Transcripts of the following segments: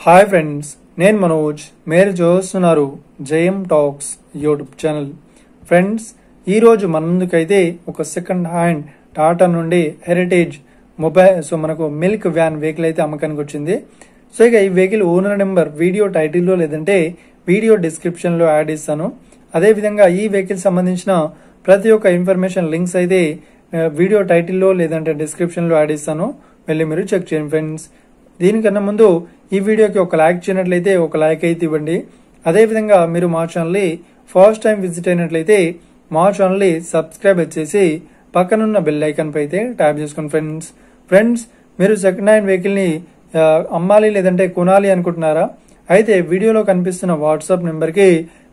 Hi friends, నేను మనోజ్. మీరు చూస్తున్నారు జయం టాక్స్ యూట్యూబ్ ఛానల్. ఫ్రెండ్స్, ఈరోజు మన ముందుకైతే ఒక సెకండ్ హ్యాండ్ టాటా నుండి హెరిటేజ్ మనకు మిల్క్ వ్యాన్ వెహికల్ అయితే అమ్మకానికి వచ్చింది. సో ఇక ఈ వెహికల్ ఓనర్ నెంబర్ వీడియో టైటిల్లో లేదంటే వీడియో డిస్క్రిప్షన్లో యాడ్ ఇస్తాను. అదేవిధంగా ఈ వెహికల్ సంబంధించిన ప్రతి ఒక్క ఇన్ఫర్మేషన్ లింక్స్ అయితే వీడియో టైటిల్లో లేదంటే డిస్క్రిప్షన్లో యాడ్ ఇస్తాను. వెళ్ళి మీరు చెక్ చేయండి ఫ్రెండ్స్. దీనికన్నా ముందు ఈ వీడియోకి ఒక లైక్ చేయనట్లయితే ఒక లైక్ అయితే ఇవ్వండి. అదేవిధంగా మీరు మా ఛానల్ని ఫస్ట్ టైం విజిట్ అయినట్లయితే మా ఛానల్ని సబ్స్క్రైబ్ చేసి పక్కనున్న బెల్ ఐకాన్ పై అయితే ట్యాప్ చేసుకోండి ఫ్రెండ్స్. మీరు సెకండ్ హ్యాండ్ వెహికల్ని అమ్మాలి లేదంటే కొనాలి అనుకుంటున్నారా? అయితే వీడియోలో కనిపిస్తున్న వాట్సాప్ నెంబర్కి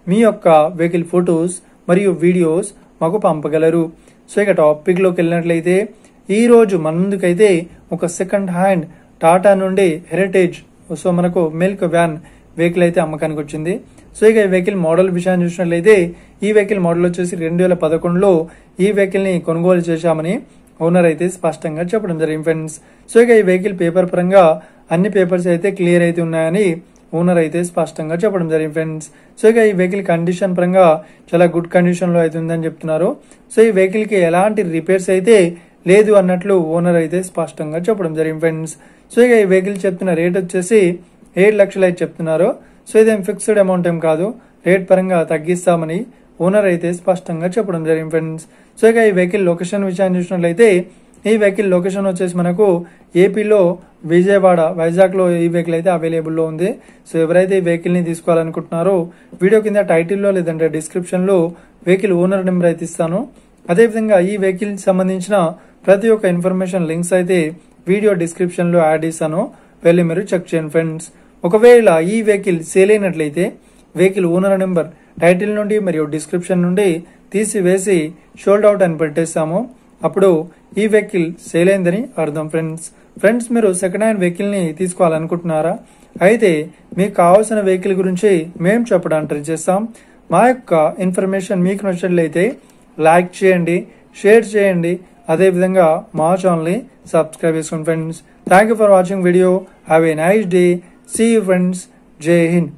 మీ యొక్క వెహికల్ ఫొటోస్ మరియు వీడియోస్ మాకు పంపగలరు. సో ఇక టాపిక్లోకి వెళ్ళినట్లయితే ఈ రోజు మన ముందుకైతే ఒక సెకండ్ హ్యాండ్ టాటా నుండి హెరిటేజ్ మనకు మిల్క్ వ్యాన్ వెహికల్ అయితే అమ్మకానికి వచ్చింది. సో ఇక ఈ వెహికల్ మోడల్ విషయాన్ని చూసినట్లయితే ఈ వెహికల్ మోడల్ వచ్చేసి 2011లో ఈ వెహికల్ ని కొనుగోలు చేశామని ఓనర్ అయితే స్పష్టంగా చెప్పడం జరిగింది ఫ్రెండ్స్. సో ఇక ఈ వెహికల్ పేపర్ పరంగా అన్ని పేపర్స్ అయితే క్లియర్ అయితే ఉన్నాయని ఓనర్ అయితే స్పష్టంగా చెప్పడం జరిగింది ఫ్రెండ్స్. సో ఇక ఈ వెహికల్ కండిషన్ పరంగా చాలా గుడ్ కండిషన్ లో అయితే ఉందని చెప్తున్నారు. సో ఈ వెహికల్ కి ఎలాంటి రిపేర్స్ అయితే లేదు అన్నట్లు ఓనర్ అయితే స్పష్టంగా చెప్పడం జరిగింది ఫ్రెండ్స్. సో ఇక ఈ వెహికల్ చెప్తున్న రేట్ వచ్చేసి 7 లక్షలు అయితే చెప్తున్నారు. సో ఇదేం ఫిక్స్డ్ అమౌంట్ ఏం కాదు, రేట్ పరంగా తగ్గిస్తామని ఓనర్ అయితే స్పష్టంగా చెప్పడం జరిగింది ఫ్రెండ్స్. సో ఇక ఈ వెహికల్ లొకేషన్ విషయాన్ని చూసినట్లయితే ఈ వెహికల్ లొకేషన్ వచ్చేసి మనకు ఏపీలో వైజాగ్ లో ఈ వెహికల్ అయితే అవైలబుల్ లో ఉంది. సో ఎవరైతే ఈ వెహికల్ ని తీసుకోవాలనుకుంటున్నారో వీడియో కింద టైటిల్లో లేదంటే డిస్క్రిప్షన్ లో వెహికల్ ఓనర్ నెంబర్ అయితే ఇస్తాను. అదేవిధంగా ఈ వెహికల్ సంబంధించిన ప్రతి ఒక్క ఇన్ఫర్మేషన్ లింక్స్ అయితే వీడియో డిస్క్రిప్షన్ లో యాడ్ చేశాను. వెళ్ళి మీరు చెక్ చేయండి ఫ్రెండ్స్. ఒకవేళ ఈ వెహికల్ సేల్ అయినట్లయితే వెహికల్ ఓనర్ నెంబర్ టైటిల్ నుండి మరియు డిస్క్రిప్షన్ నుండి తీసివేసి షోల్డ్ అవుట్ అని పెట్టేస్తాము. అప్పుడు ఈ వెహికల్ సేల్ అయిందని అర్థం ఫ్రెండ్స్. మీరు సెకండ్ హ్యాండ్ వెహికల్ ని తీసుకోవాలనుకుంటున్నారా? అయితే మీకు కావాల్సిన వెహికల్ గురించి మేము చెప్పడానికి ట్రై చేస్తాం. మా యొక్క ఇన్ఫర్మేషన్ మీకు నచ్చినట్లయితే లైక్ చేయండి, షేర్ చేయండి. అదేవిధంగా మా ఛానల్ని సబ్స్క్రైబ్ చేసుకోండి friends. Thank you for watching video. Have a nice day. See you friends. Jai Hind.